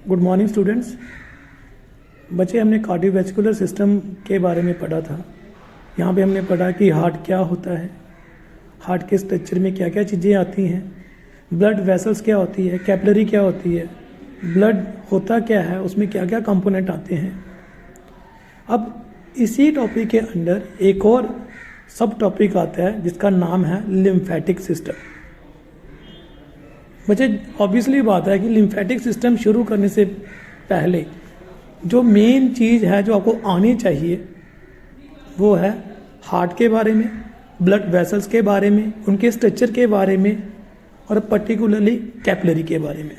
Good morning students. बच्चे, हमने cardiovascular system के बारे में पढ़ा था। यहाँ पे हमने पढ़ा कि हार्ट क्या होता है, हार्ट के स्ट्रक्चर में क्या क्या चीज़ें आती हैं, ब्लड वेसल्स क्या होती है, कैपिलरी क्या होती है, ब्लड होता क्या है, उसमें क्या क्या कंपोनेंट आते हैं। अब इसी टॉपिक के अंदर एक और सब टॉपिक आता है जिसका नाम है लिम्फेटिक सिस्टम। बच्चे, ऑब्वियसली बात है कि लिम्फेटिक सिस्टम शुरू करने से पहले जो मेन चीज़ है जो आपको आनी चाहिए वो है हार्ट के बारे में, ब्लड वेसल्स के बारे में, उनके स्ट्रक्चर के बारे में और पर्टिकुलरली कैपिलरी के बारे में।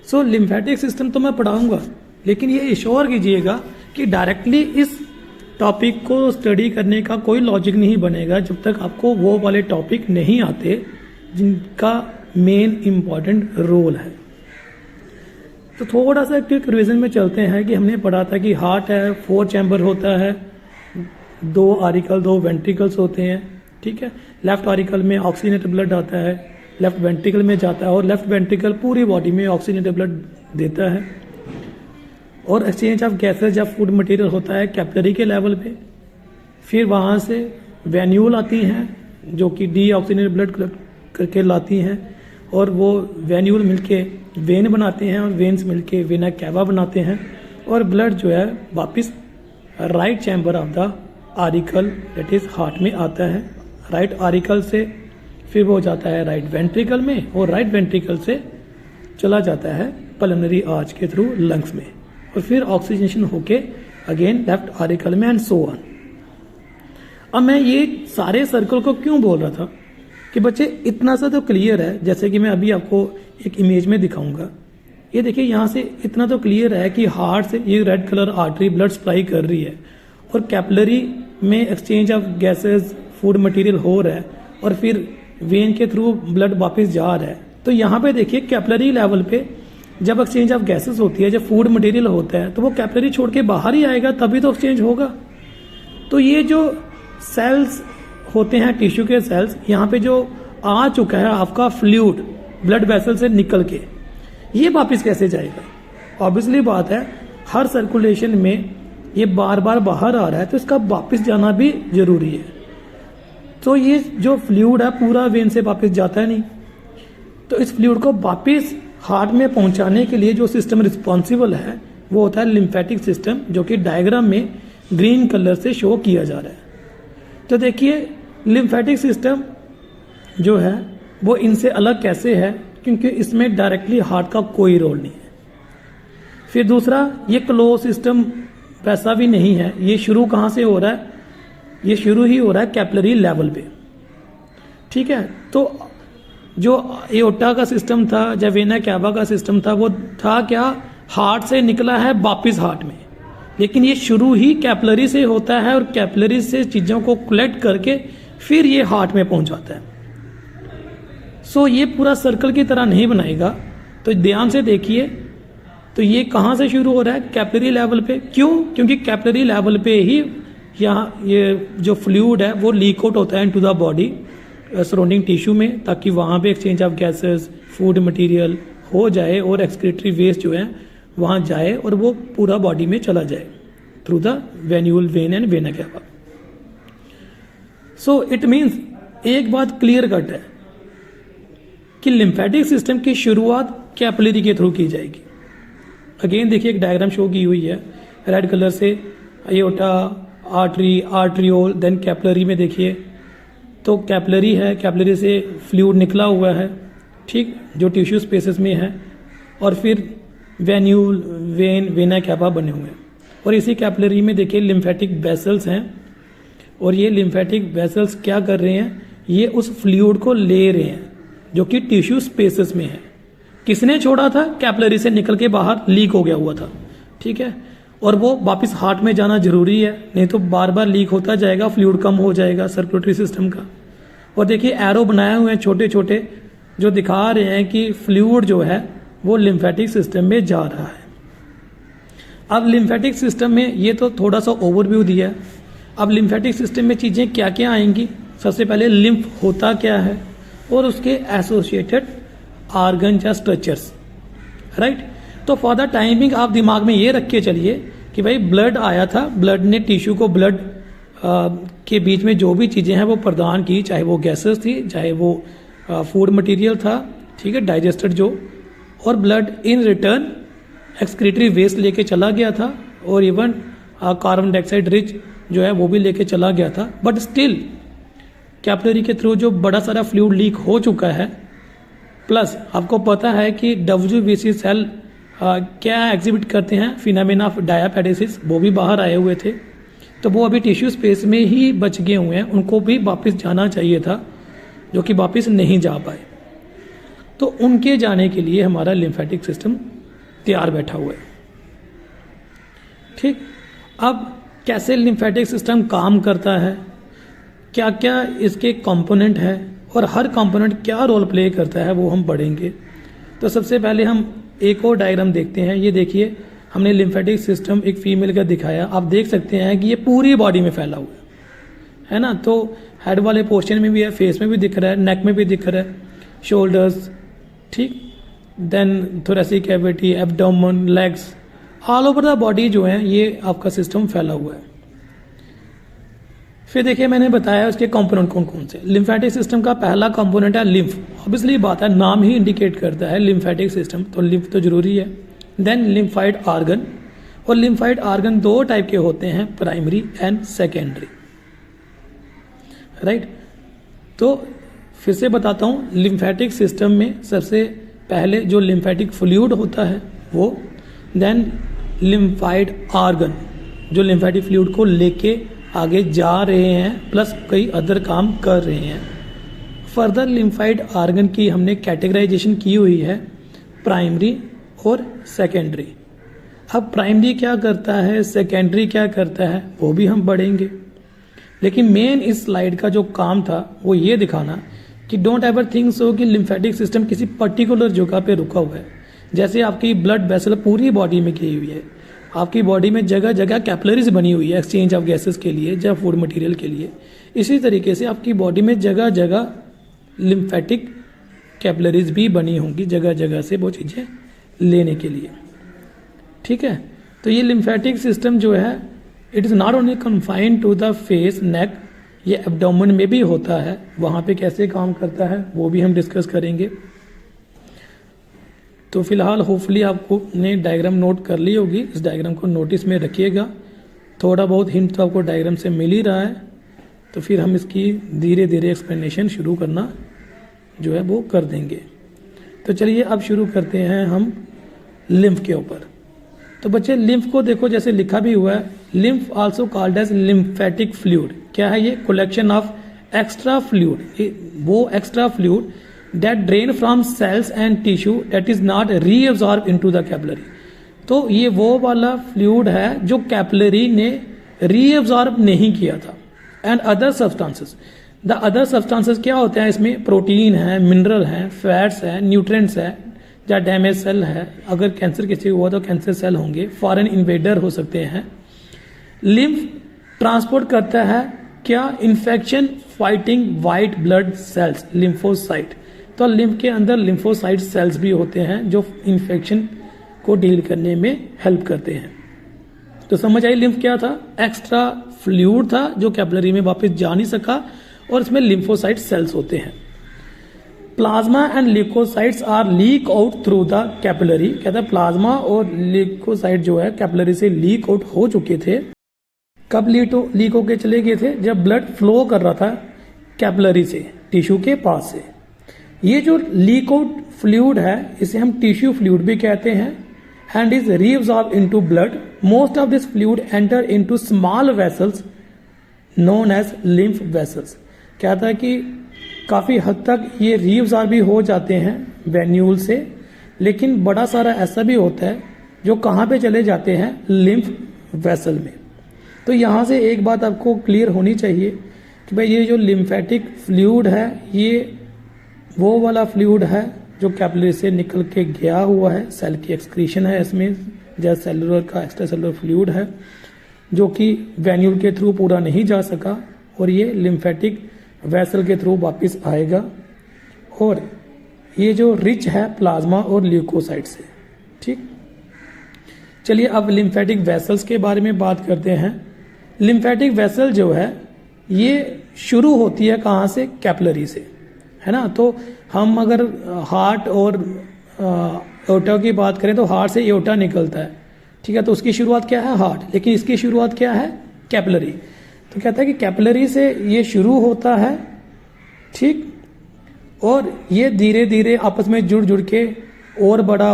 सो लिम्फेटिक सिस्टम तो मैं पढ़ाऊंगा, लेकिन ये इश्योर कीजिएगा कि डायरेक्टली इस टॉपिक को स्टडी करने का कोई लॉजिक नहीं बनेगा जब तक आपको वो वाले टॉपिक नहीं आते जिनका मेन इम्पॉर्टेंट रोल है। तो थोड़ा सा क्विक रिवीजन में चलते हैं कि हमने पढ़ा था कि हार्ट है, 4 चैम्बर होता है, 2 आरिकल 2 वेंट्रिकल्स होते हैं। ठीक है, लेफ्ट आरिकल में ऑक्सीजनेटेड ब्लड आता है, लेफ्ट वेंट्रिकल में जाता है और लेफ्ट वेंट्रिकल पूरी बॉडी में ऑक्सीजनेटेड ब्लड देता है। और एक्सचेंज ऑफ गैसेज या फूड मटेरियल होता है कैपिलरी के लेवल पे। फिर वहाँ से वेन्यूल आती हैं जो कि डीऑक्सीजनेटेड ब्लड करके लाती हैं और वो वेन्यूल मिलके वेन बनाते हैं और वेन्स मिलके वेना कैवा बनाते हैं और ब्लड जो है वापस right chamber of the auricle that is heart में आता है। राइट आरिकल से फिर वो जाता है राइट वेंट्रिकल में और राइट वेंट्रिकल से चला जाता है पल्मोनरी आर्च के थ्रू लंग्स में और फिर ऑक्सीजनेशन होके अगेन लेफ्ट आरिकल में एंड सो ऑन। अब मैं ये सारे सर्कल को क्यों बोल रहा था कि बच्चे इतना सा तो क्लियर है, जैसे कि मैं अभी आपको एक इमेज में दिखाऊंगा। ये देखिए, यहाँ से इतना तो क्लियर है कि हार्ट से ये red colour artery blood supply कर रही है और कैपिलरी में exchange of gases food material हो रहा है और फिर वेन के थ्रू ब्लड वापस जा रहा है। तो यहाँ पे देखिए कैपिलरी लेवल पे जब एक्सचेंज ऑफ गैसेस होती है, जब फूड मटेरियल होता है तो वो कैपिलरी छोड़ के बाहर ही आएगा, तभी तो एक्सचेंज होगा। तो ये जो सेल्स होते हैं टिश्यू के सेल्स, यहाँ पे जो आ चुका है आपका फ्लूइड ब्लड वेसल से निकल के, ये वापस कैसे जाएगा? ऑब्वियसली बात है, हर सर्कुलेशन में ये बार बार बाहर आ रहा है तो इसका वापस जाना भी जरूरी है। तो ये जो फ्लूइड है पूरा वेन से वापस जाता है नहीं, तो इस फ्लूइड को वापस हार्ट में पहुंचाने के लिए जो सिस्टम रिस्पॉन्सिबल है वो होता है लिम्फेटिक सिस्टम, जो कि डायग्राम में ग्रीन कलर से शो किया जा रहा है। तो देखिए, लिम्फेटिक सिस्टम जो है वो इनसे अलग कैसे है, क्योंकि इसमें डायरेक्टली हार्ट का कोई रोल नहीं है। फिर दूसरा, ये क्लोज सिस्टम वैसा भी नहीं है। ये शुरू कहाँ से हो रहा है? ये शुरू ही हो रहा है कैपिलरी लेवल पे। ठीक है, तो जो एओर्टा का सिस्टम था, जब वेना कैवा का सिस्टम था, वो था क्या? हार्ट से निकला है वापिस हार्ट में, लेकिन ये शुरू ही कैपिलरी से होता है और कैपिलरी से चीज़ों को कलेक्ट करके फिर ये हार्ट में पहुंचाता है। सो ये पूरा सर्कल की तरह नहीं बनाएगा, तो ध्यान से देखिए। तो ये कहाँ से शुरू हो रहा है? कैपिलरी लेवल पे। क्यों? क्योंकि कैपिलरी लेवल पे ही यहाँ ये जो फ्लूइड है वो लीक आउट होता है into the body surrounding tissue में, ताकि वहाँ पे exchange of gases food material हो जाए और एक्सक्रीटरी वेस्ट जो है वहाँ जाए और वो पूरा बॉडी में चला जाए through the venule when and vena cava. So it means एक बात क्लियर कट है कि लिम्फेटिक सिस्टम की शुरुआत कैपिलरी के थ्रू की जाएगी। अगेन देखिए, एक डायग्राम शो की हुई है रेड कलर से, aorta, artery, arteriole, then capillary में देखिए तो कैपिलरी है, कैपिलरी से फ्लूइड निकला हुआ है, ठीक, जो टिश्यू स्पेसेस में है, और फिर वेन्यूल वेन वेना कैवा बने हुए हैं। और इसी कैपिलरी में देखिए लिम्फेटिक वेसल्स हैं और ये लिम्फेटिक वेसल्स क्या कर रहे हैं? ये उस फ्लूइड को ले रहे हैं जो कि टिश्यू स्पेसेस में है। किसने छोड़ा था? कैपिलरी से निकल के बाहर लीक हो गया हुआ था। ठीक है, और वो वापस हार्ट में जाना जरूरी है, नहीं तो बार बार लीक होता जाएगा, फ्लूइड कम हो जाएगा सर्कुलेटरी सिस्टम का। और देखिए एरो बनाए हुए हैं छोटे छोटे जो दिखा रहे हैं कि फ्लूइड जो है वो लिम्फेटिक सिस्टम में जा रहा है। अब लिम्फेटिक सिस्टम में ये तो थोड़ा सा ओवरव्यू दिया है। अब लिम्फेटिक सिस्टम में चीज़ें क्या क्या आएंगी? सबसे पहले लिम्फ होता क्या है और उसके एसोसिएटेड ऑर्गन या स्ट्रक्चर्स। राइट। तो फॉर द टाइमिंग आप दिमाग में ये रख के चलिए कि भाई ब्लड आया था, ब्लड ने टिश्यू को ब्लड के बीच में जो भी चीज़ें हैं वो प्रदान की, चाहे वो गैसेस थी, चाहे वो फूड मटेरियल था, ठीक है, डाइजेस्टेड जो, और blood in return excretory waste लेके चला गया था, और इवन कार्बन डाइऑक्साइड रिच जो है वो भी लेके चला गया था। बट स्टिल कैपिलरी के थ्रू जो बड़ा सारा फ्लूइड लीक हो चुका है, प्लस आपको पता है कि WBC सेल क्या एग्जिबिट करते हैं, फिनोमेना ऑफ डायापेडेसिस, वो भी बाहर आए हुए थे, तो वो अभी टिश्यू स्पेस में ही बच गए हुए हैं, उनको भी वापस जाना चाहिए था, जो कि वापस नहीं जा पाए। तो उनके जाने के लिए हमारा लिम्फेटिक सिस्टम तैयार बैठा हुआ है। ठीक, अब कैसे लिम्फेटिक सिस्टम काम करता है, क्या क्या इसके कंपोनेंट है और हर कंपोनेंट क्या रोल प्ले करता है, वो हम पढ़ेंगे। तो सबसे पहले हम एक और डायग्राम देखते हैं। ये देखिए, हमने लिम्फेटिक सिस्टम एक फीमेल का दिखाया, आप देख सकते हैं कि ये पूरी बॉडी में फैला हुआ है ना। तो हेड वाले पोर्शन में भी है, फेस में भी दिख रहा है, नेक में भी दिख रहा है, शोल्डर्स, ठीक, then thoracic cavity, abdomen, legs, all over the body जो है ये आपका सिस्टम फैला हुआ है। फिर देखिए, मैंने बताया उसके कंपोनेंट कौन कौन से। लिम्फेटिक सिस्टम का पहला कंपोनेंट है लिम्फ। ऑब्वियसली बात है, नाम ही इंडिकेट करता है लिम्फेटिक सिस्टम, तो लिम्फ तो जरूरी है। देन लिम्फाइड आर्गन, और लिम्फाइड आर्गन दो टाइप के होते हैं, प्राइमरी एंड सेकेंडरी, राइट। तो फिर से बताता हूँ, लिम्फेटिक सिस्टम में सबसे पहले जो लिम्फेटिक फ्लूइड होता है वो, देन लिम्फाइड आर्गन जो लिम्फेटिक फ्लूइड को लेके आगे जा रहे हैं, प्लस कई अदर काम कर रहे हैं। फर्दर लिम्फाइड आर्गन की हमने कैटेगराइजेशन की हुई है, प्राइमरी और सेकेंडरी। अब प्राइमरी क्या करता है, सेकेंडरी क्या करता है, वो भी हम पढ़ेंगे। लेकिन मेन इस स्लाइड का जो काम था वो ये दिखाना कि डोंट एवर थिंक सो कि लिम्फेटिक सिस्टम किसी पर्टिकुलर जगह पे रुका हुआ है। जैसे आपकी ब्लड वेसल पूरी बॉडी में की हुई है, आपकी बॉडी में जगह जगह कैपिलरीज बनी हुई है एक्सचेंज ऑफ गैसेस के लिए या फूड मटेरियल के लिए, इसी तरीके से आपकी बॉडी में जगह जगह लिम्फेटिक कैपिलरीज भी बनी होंगी, जगह जगह से वो चीज़ें लेने के लिए, ठीक है। तो ये लिम्फेटिक सिस्टम जो है, it is not only confined to the face, neck, ये एब्डोमेन में भी होता है। वहाँ पे कैसे काम करता है वो भी हम डिस्कस करेंगे। तो फिलहाल होपफुली आपको ने डायग्राम नोट कर ली होगी, इस डायग्राम को नोटिस में रखिएगा। थोड़ा बहुत हिंट तो आपको डायग्राम से मिल ही रहा है, तो फिर हम इसकी धीरे धीरे एक्सप्लेनेशन शुरू करना जो है वो कर देंगे। तो चलिए अब शुरू करते हैं हम लिम्फ के ऊपर। तो बच्चे लिम्फ को देखो, जैसे लिखा भी हुआ है, lymph also called as lymphatic fluid. क्या है ये? कलेक्शन ऑफ एक्स्ट्रा फ्लूइड, वो extra fluid that drain from cells and tissue that is not reabsorbed into the capillary। तो ये वो वाला फ्लूइड है जो कैपिलरी ने रीअब्सॉर्ब नहीं किया था। And other substances, the other substances क्या होते हैं इसमें? प्रोटीन है, मिनरल है, फैट्स है, न्यूट्रिएंट्स है, या डैमेज सेल है, अगर कैंसर किसी हुआ तो कैंसर सेल होंगे, फॉरेन इन्वेडर हो सकते हैं। लिम्फ ट्रांसपोर्ट करता है क्या? Infection fighting white blood cells, lymphocyte. तो लिम्फ के अंदर लिम्फोसाइट सेल्स भी होते हैं जो इन्फेक्शन को डील करने में हेल्प करते हैं। तो समझ आई लिम्फ क्या था? एक्स्ट्रा फ्लूइड था जो कैपिलरी में वापस जा नहीं सका, और इसमें लिम्फोसाइट सेल्स होते हैं। Plasma and leucocytes are leak out through the capillary. कहता है प्लाज्मा और ल्यूकोसाइट जो है कैपिलरी से लीक आउट हो चुके थे। कब लीक होके चले गए थे? जब ब्लड फ्लो कर रहा था कैपिलरी से टिश्यू के पास से। ये जो लीक आउट फ्लूइड है इसे हम टिश्यू फ्लूइड भी कहते हैं, and is reabsorb into blood. Most of this fluid enter into small vessels known as lymph vessels. कहता है कि काफी हद तक ये रीअब्सॉर्ब भी हो जाते हैं वेन्यूल से, लेकिन बड़ा सारा ऐसा भी होता है जो कहाँ पे चले जाते हैं? लिम्फ वेसल में। तो यहाँ से एक बात आपको क्लियर होनी चाहिए कि भाई ये जो लिम्फेटिक फ्लूइड है ये वो वाला फ्लूइड है जो कैपिलरी से निकल के गया हुआ है, सेल की एक्सक्रीशन है इसमें, जैसे सेलुलर का एक्स्ट्रा सेलुलर फ्लूइड है जो कि वेन्यूल के थ्रू पूरा नहीं जा सका, और ये लिम्फेटिक वेसल के थ्रू वापस आएगा। और ये जो रिच है प्लाज्मा और ल्यूकोसाइट से, ठीक, चलिए अब लिम्फेटिक वेसल्स के बारे में बात करते हैं। लिम्फेटिक वेसल जो है ये शुरू होती है कहाँ से? कैपिलरी से, है ना। तो हम अगर हार्ट और एओर्टा की बात करें तो हार्ट से एओर्टा निकलता है, ठीक है। तो उसकी शुरुआत क्या है? हार्ट, लेकिन इसकी शुरुआत क्या है? कैपिलरी। तो कहता है कि कैपिलरी से ये शुरू होता है, ठीक, और ये धीरे धीरे आपस में जुड़ जुड़ के और बड़ा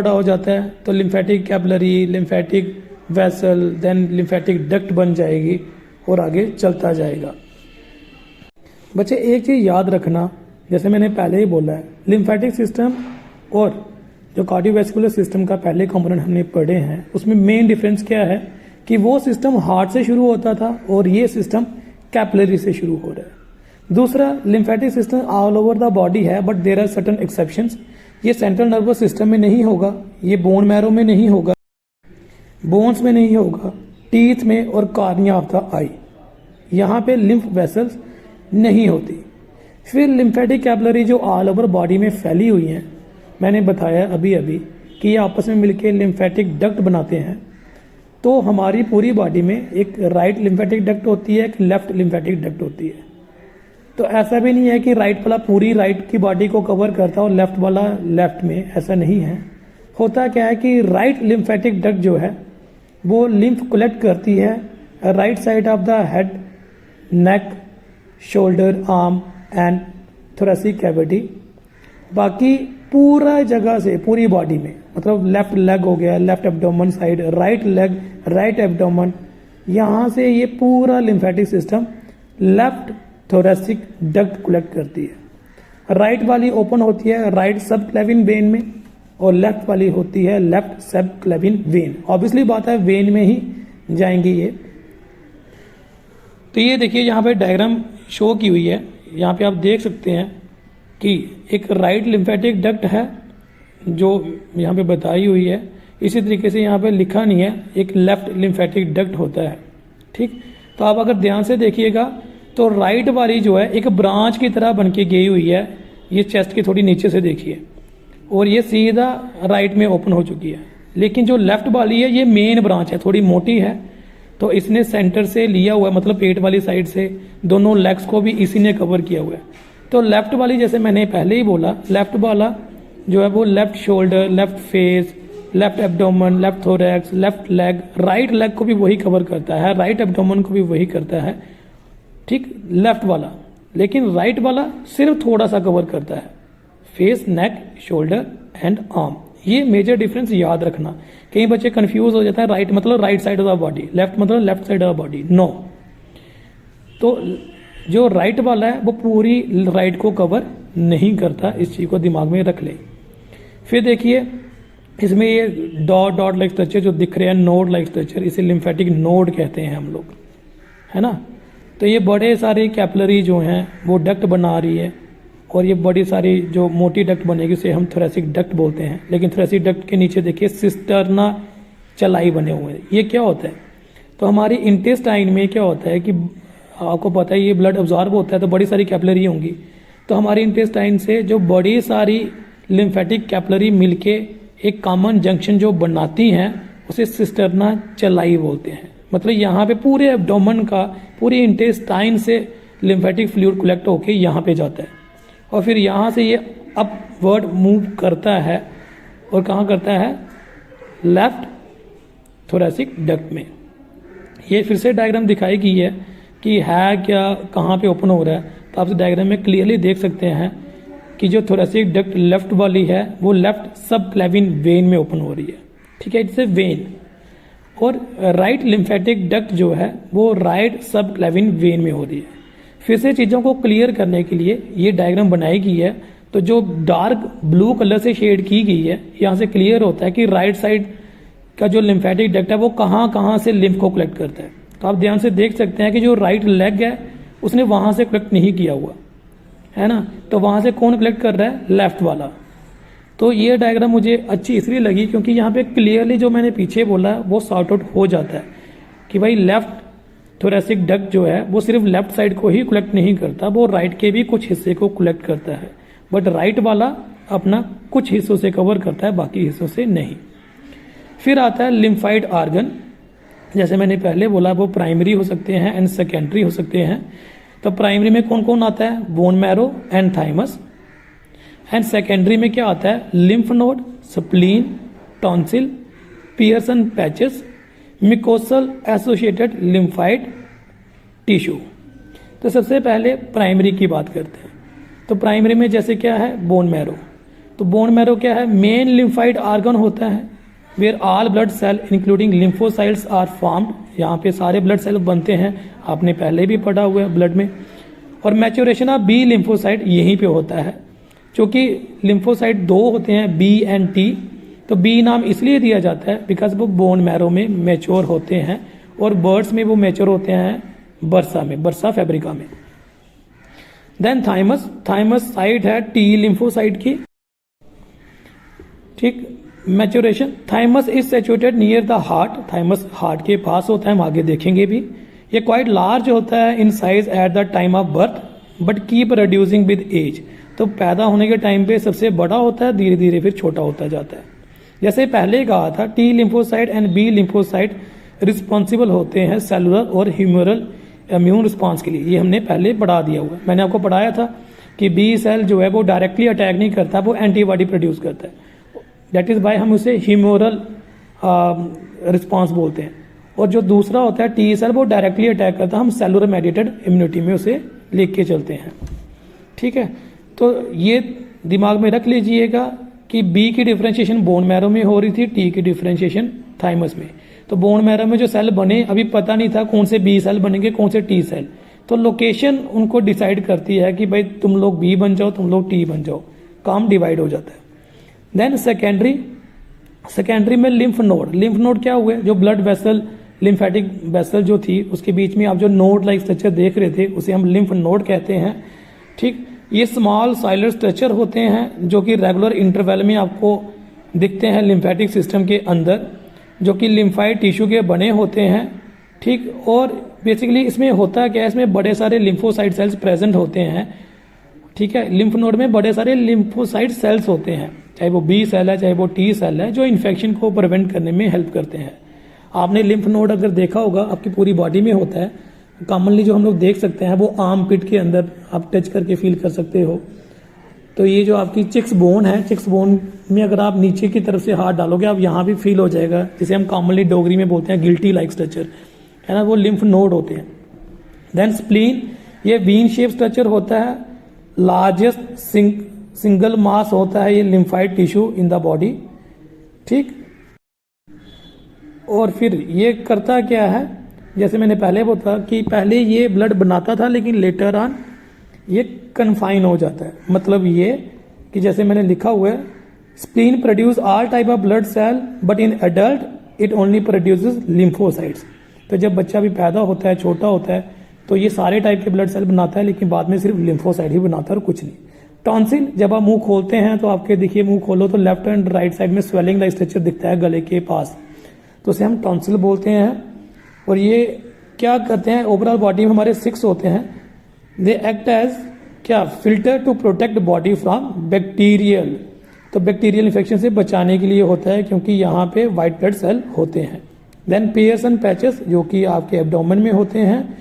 हो जाता है। तो lymphatic capillary, lymphatic vessel, then lymphatic duct बन जाएगी और आगे चलता जाएगा। बच्चे एक चीज़ याद रखना, जैसे मैंने पहले ही बोला है, लिम्फेटिक सिस्टम और जो कार्डियोवैस्कुलर सिस्टम का पहले कंपोनेंट हमने पढ़े हैं, उसमें मेन डिफरेंस क्या है कि वो सिस्टम हार्ट से शुरू होता था और ये सिस्टम कैपिलरी से शुरू हो रहा है। दूसरा, lymphatic system all over the body है, but there are certain exceptions. ये सेंट्रल नर्वस सिस्टम में नहीं होगा, ये बोन मैरो में नहीं होगा, बोन्स में नहीं होगा, टीथ में और कॉर्निया ऑफ द आई, यहाँ पे लिम्फ वेसल्स नहीं होती। फिर लिम्फेटिक कैपिलरी जो ऑल ओवर बॉडी में फैली हुई हैं, मैंने बताया अभी अभी कि ये आपस में मिलके लिम्फेटिक डक्ट बनाते हैं। तो हमारी पूरी बॉडी में एक राइट लिम्फेटिक डक्ट होती है, एक लेफ्ट लिम्फेटिक डक्ट होती है। तो ऐसा भी नहीं है कि राइट वाला पूरी राइट की बॉडी को कवर करता है और लेफ्ट वाला लेफ्ट में, ऐसा नहीं है। होता क्या है कि राइट लिम्फेटिक डक्ट जो है वो लिम्फ कलेक्ट करती है right side of the head, neck, shoulder, arm and thoracic cavity. बाकी पूरा जगह से पूरी बॉडी में, मतलब लेफ्ट लेग हो गया, left abdomen side, right leg, right abdomen, यहाँ से ये पूरा lymphatic system left thoracic duct collect करती है। राइट वाली ओपन होती है राइट सब क्लेविन वेन में और लेफ्ट वाली होती है लेफ्ट सब क्लेविन वेन। ऑब्वियसली बात है वेन में ही जाएंगी ये। तो ये देखिए यहाँ पे डायग्राम शो की हुई है, यहाँ पे आप देख सकते हैं कि एक राइट लिम्फेटिक डक्ट है जो यहाँ पे बताई हुई है। इसी तरीके से यहाँ पे लिखा नहीं है, एक लेफ्ट लिम्फेटिक डक्ट होता है, ठीक। तो आप अगर ध्यान से देखिएगा तो राइट वाली जो है एक ब्रांच की तरह बन के गई हुई है, ये चेस्ट की थोड़ी नीचे से देखिए, और ये सीधा राइट में ओपन हो चुकी है। लेकिन जो लेफ्ट वाली है ये मेन ब्रांच है, थोड़ी मोटी है, तो इसने सेंटर से लिया हुआ है, मतलब पेट वाली साइड से दोनों लेग्स को भी इसी ने कवर किया हुआ है। तो लेफ्ट वाली, जैसे मैंने पहले ही बोला, लेफ्ट वाला जो है वो left shoulder, left face, left abdomen, left thorax, left leg, right leg को भी वही कवर करता है, राइट एब्डोमेन को भी वही करता है, ठीक, लेफ्ट वाला। लेकिन राइट वाला सिर्फ थोड़ा सा कवर करता है, face, neck, shoulder and arm. ये मेजर डिफरेंस याद रखना। कई बच्चे कंफ्यूज हो जाते हैं, राइट मतलब right side of the body, left मतलब left side of the body, no. तो जो राइट वाला है वो पूरी राइट को कवर नहीं करता, इस चीज को दिमाग में रख ले। फिर देखिए इसमें ये डॉट डॉट लाइक स्ट्रक्चर जो दिख रहे हैं, नोड लाइक स्ट्रक्चर, इसे लिम्फेटिक नोड कहते हैं हम लोग, है ना। तो ये बड़े सारे कैपिलरी जो हैं वो डक्ट बना रही है, और ये बड़ी सारी जो मोटी डक्ट बनेगी उसे हम थोरेसिक डक्ट बोलते हैं। लेकिन थोरेसिक डक्ट के नीचे देखिए सिस्टर्ना चलाई बने हुए हैं। ये क्या होता है? तो हमारी इंटेस्टाइन में क्या होता है कि आपको पता है ये ब्लड अब्जॉर्ब होता है, तो बड़ी सारी कैपिलरी होंगी। तो हमारी इंटेस्टाइन से जो बड़ी सारी लिम्फेटिक कैपिलरी मिलके एक कॉमन जंक्शन जो बनाती हैं उसे सिस्टर्ना चलाई बोलते हैं। मतलब यहाँ पे पूरे एब्डोमेन का, पूरी इंटेस्टाइन से लिम्फेटिक फ्लूइड कलेक्ट होके यहाँ पे जाता है, और फिर यहाँ से ये अपवर्ड मूव करता है, और कहाँ करता है? लेफ्ट थोरेसिक डक्ट में। ये फिर से डायग्राम दिखाई गई है कि है क्या, कहाँ पे ओपन हो रहा है। तो आप डायग्राम में क्लियरली देख सकते हैं कि जो थोरेसिक डक्ट लेफ्ट वाली है वो लेफ्ट सब क्लेविन वेन में ओपन हो रही है, ठीक है, इसे वेन। और राइट लिम्फेटिक डक्ट जो है वो राइट सब क्लेविन वेन में हो रही है। फिर से चीज़ों को क्लियर करने के लिए ये डायग्राम बनाई गई है। तो जो डार्क ब्लू कलर से शेड की गई है, यहाँ से क्लियर होता है कि राइट साइड का जो लिम्फेटिक डक्ट है वो कहाँ कहाँ से लिम्फ को कलेक्ट करता है। तो आप ध्यान से देख सकते हैं कि जो राइट लेग है उसने वहाँ से कलेक्ट नहीं किया हुआ है ना, तो वहाँ से कौन कलेक्ट कर रहा है? लेफ्ट वाला। तो ये डायग्राम मुझे अच्छी इसलिए लगी क्योंकि यहाँ पे क्लियरली जो मैंने पीछे बोला वो सॉर्ट आउट हो जाता है कि भाई लेफ्ट थोरेसिक डक्ट जो है वो सिर्फ लेफ्ट साइड को ही कलेक्ट नहीं करता, वो राइट के भी कुछ हिस्से को कलेक्ट करता है, बट राइट वाला अपना कुछ हिस्सों से कवर करता है, बाकी हिस्सों से नहीं। फिर आता है लिम्फाइड आर्गन, जैसे मैंने पहले बोला वो प्राइमरी हो सकते हैं एंड सेकेंडरी हो सकते हैं। तो प्राइमरी में कौन कौन आता है, bone marrow and thymus. And secondary में क्या आता है, lymph node, spleen, tonsil, Peyer's patches, mucosal associated lymphoid tissue. तो सबसे पहले प्राइमरी की बात करते हैं। तो प्राइमरी में जैसे क्या है, बोन मैरो। तो बोन मैरो क्या है, मेन लिम्फाइड आर्गन होता है where all blood cell including lymphocytes are formed. यहाँ पे सारे ब्लड सेल बनते हैं, आपने पहले भी पढ़ा हुआ है ब्लड में। और मैच्योरेशन ऑफ बी लिम्फोसाइट यहीं पे होता है, क्योंकि लिम्फोसाइट दो होते हैं, बी एंड टी। तो बी नाम इसलिए दिया जाता है बिकॉज वो बोन मैरो में मैच्योर होते हैं, और बर्ड्स में वो मैच्योर होते हैं बर्सा में, बर्सा फैब्रिका में। देन थाइमस, थाइमस साइट है टी लिम्फोसाइट की, ठीक। Maturation, thymus is situated near the heart, thymus heart के पास होता है, हम आगे देखेंगे भी। ये क्वाइट लार्ज होता है in size at the time of birth but keep reducing with age. तो पैदा होने के टाइम पे सबसे बड़ा होता है, धीरे धीरे फिर छोटा होता जाता है। जैसे पहले कहा था, T lymphocyte and B lymphocyte responsible होते हैं सेलुलर और ह्यूमरल इम्यून रिस्पॉन्स के लिए, ये हमने पहले पढ़ा दिया हुआ है। मैंने आपको पढ़ाया था कि बी सेल जो है वो डायरेक्टली अटैक नहीं करता, वो एंटीबॉडी प्रोड्यूस करता है, दैट इज बाय हम उसे ह्यूमरल रिस्पॉन्स बोलते हैं। और जो दूसरा होता है टी सेल, वो डायरेक्टली अटैक करता है, हम सेलुलर मेडिएटेड इम्यूनिटी में उसे लेके चलते हैं, ठीक है। तो ये दिमाग में रख लीजिएगा कि बी की डिफरेंशिएशन बोन मैरो में हो रही थी, टी की डिफरेंशिएशन थाइमस में। तो बोन मैरो में जो सेल बने, अभी पता नहीं था कौन से बी सेल बनेंगे कौन से टी सेल, तो लोकेशन उनको डिसाइड करती है कि भाई तुम लोग बी बन जाओ, तुम लोग टी बन जाओ, काम डिवाइड हो जाता है। देन सेकेंडरी, सेकेंडरी में लिम्फ नोड, लिम्फ नोड क्या हुए, जो ब्लड वेसल, लिम्फेटिक वेसल जो थी उसके बीच में आप जो नोड लाइक स्ट्रक्चर देख रहे थे उसे हम लिम्फ नोड कहते हैं, ठीक। ये स्मॉल साइलर स्ट्रक्चर होते हैं जो कि रेगुलर इंटरवल में आपको दिखते हैं लिम्फेटिक सिस्टम के अंदर, जो कि लिम्फाइड टिश्यू के बने होते हैं, ठीक। और बेसिकली इसमें होता क्या है, इसमें बड़े सारे लिम्फोसाइट सेल्स प्रेजेंट होते हैं, ठीक है। लिम्फ नोड में बड़े सारे लिम्फोसाइट सेल्स होते हैं, चाहे वो बी सेल है चाहे वो टी सेल है, जो इन्फेक्शन को प्रिवेंट करने में हेल्प करते हैं। आपने लिम्फ नोड अगर देखा होगा, आपकी पूरी बॉडी में होता है, कॉमनली जो हम लोग देख सकते हैं वो आर्म पिट के अंदर आप टच करके फील कर सकते हो। तो ये जो आपकी चिक्स बोन है, चिक्स बोन में अगर आप नीचे की तरफ से हाथ डालोगे, आप यहाँ भी फील हो जाएगा, जिसे हम कॉमनली डोगरी में बोलते हैं गिल्टी लाइक स्ट्रक्चर, है ना, वो लिम्फ नोड होते हैं। देन स्प्लीन, ये वीन शेप स्ट्रक्चर होता है, लार्जेस्ट सिंगल मास होता है ये lymphoid tissue in the body, ठीक। और फिर ये करता क्या है, जैसे मैंने पहले बोला कि पहले ये ब्लड बनाता था लेकिन लेटर ऑन ये कन्फाइन हो जाता है। मतलब ये कि जैसे मैंने लिखा हुआ है, spleen produce all type of blood cell but in adult it only produces lymphocytes. तो जब बच्चा भी पैदा होता है, छोटा होता है, तो ये सारे टाइप के ब्लड सेल बनाता है, लेकिन बाद में सिर्फ लिम्फोसाइट ही बनाता है और कुछ नहीं। टॉन्सिल, जब आप मुंह खोलते हैं तो आपके देखिए मुंह खोलो तो लेफ्ट एंड राइट साइड में स्वेलिंग का स्ट्रक्चर दिखता है गले के पास, तो उसे हम टॉन्सिल बोलते हैं। और ये क्या करते हैं, ओवरऑल बॉडी में हमारे 6 होते हैं, दे एक्ट एज क्या, filter to protect body from bacterial. तो बैक्टीरियल इन्फेक्शन से बचाने के लिए होता है, क्योंकि यहाँ पे व्हाइट ब्लड सेल होते हैं। देन पियर्सन पैचेस, जो कि आपके एब्डोमेन में होते हैं,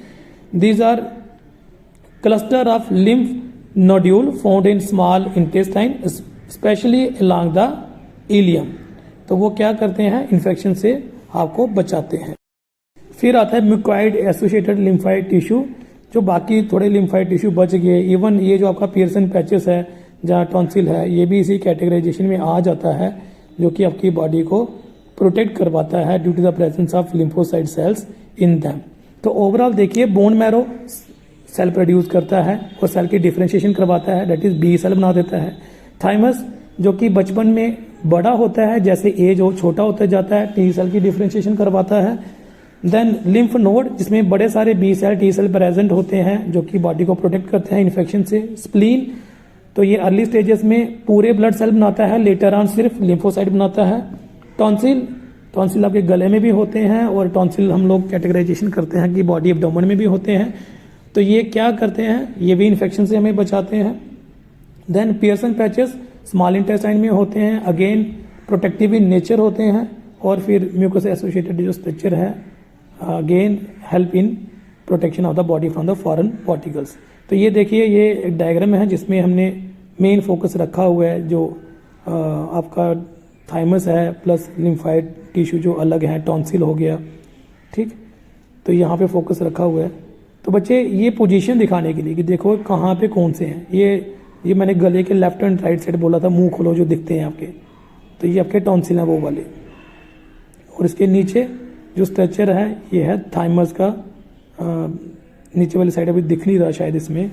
these are cluster of lymph nodule found in small intestine specially along the ileum. तो वो क्या करते हैं, इन्फेक्शन से आपको बचाते हैं। फिर आता है म्यूकॉइड एसोसिएटेड लिम्फाइड टिश्यू, जो बाकी थोड़े लिम्फाइड टिश्यू बच गए, इवन ये जो आपका पियर्सन पैचेस है, जहाँ टॉन्सिल है, ये भी इसी कैटेगराइजेशन में आ जाता है, जो कि आपकी बॉडी को प्रोटेक्ट करवाता है due to the presence of lymphocyte cells in them. तो ओवरऑल देखिए, बोन मैरो सेल प्रोड्यूस करता है और सेल की डिफरेंशिएशन करवाता है, दैट इज बी सेल बना देता है। थाइमस, जो कि बचपन में बड़ा होता है, जैसे एज हो छोटा होता जाता है, टी सेल की डिफरेंशिएशन करवाता है। देन लिम्फ नोड, जिसमें बड़े सारे B cell T cell present होते हैं, जो कि बॉडी को प्रोटेक्ट करते हैं इन्फेक्शन से। स्प्लीन, तो ये अर्ली स्टेजेस में पूरे ब्लड सेल बनाता है, लेटर ऑन सिर्फ लिम्फोसाइट बनाता है। टॉन्सिल, टॉन्सिल आपके गले में भी होते हैं, और टॉन्सिल हम लोग कैटेगराइजेशन करते हैं कि बॉडी एब्डोमेन में भी होते हैं। तो ये क्या करते हैं, ये भी इन्फेक्शन से हमें बचाते हैं। Then Peyer's patches small intestine में होते हैं, अगेन प्रोटेक्टिव इन नेचर होते हैं, और फिर म्यूकस एसोसिएटेड जो स्ट्रक्चर है again help in protection of the body from the foreign particles. तो ये देखिए ये एक डायग्राम है जिसमें हमने मेन फोकस रखा हुआ है जो आपका थाइमस है प्लस लिम्फाइड टिश्यू जो अलग है, टॉन्सिल हो गया, ठीक। तो यहाँ पे फोकस रखा हुआ है। तो बच्चे ये पोजीशन दिखाने के लिए कि देखो कहाँ पे कौन से हैं, ये मैंने गले के लेफ्ट एंड राइट साइड बोला था, मुंह खोलो जो दिखते हैं आपके, तो ये आपके टॉन्सिल हैं वो वाले। और इसके नीचे जो स्ट्रक्चर है ये है थाइमस का नीचे वाली साइड, अभी दिख नहीं रहा शायद इसमें,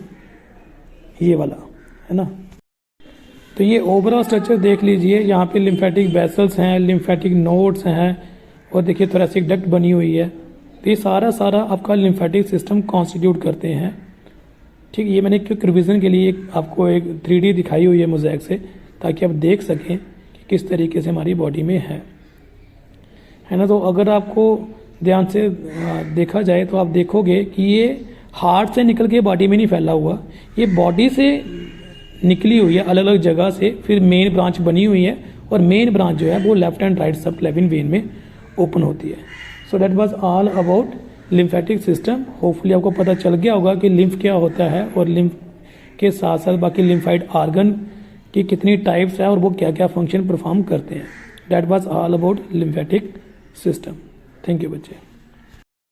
ये वाला है ना। तो ये ओवरऑल स्ट्रक्चर देख लीजिए, यहाँ पे लिम्फेटिक वेसल्स हैं, लिम्फेटिक नोड्स हैं, और देखिए थोरेसिक डक्ट बनी हुई है। तो ये सारा आपका लिम्फेटिक सिस्टम कॉन्स्टिट्यूट करते हैं, ठीक। ये मैंने क्विक रिविजन के लिए आपको एक 3D दिखाई हुई है मोज़ेक से, ताकि आप देख सकें कि किस तरीके से हमारी बॉडी में है ना। तो अगर आपको ध्यान से देखा जाए तो आप देखोगे कि ये हार्ट से निकल के बॉडी में नहीं फैला हुआ, ये बॉडी से निकली हुई है अलग अलग जगह से, फिर मेन ब्रांच बनी हुई है, और मेन ब्रांच जो है वो लेफ्ट एंड राइट सब क्लेविन वेन में ओपन होती है। So that was all about lymphatic system. Hopefully आपको पता चल गया होगा कि लिम्फ क्या होता है, और लिम्फ के साथ साथ बाकी लिम्फाइड आर्गन की कितनी टाइप्स है और वो क्या क्या फंक्शन परफॉर्म करते हैं। That was all about lymphatic system. Thank you बच्चे।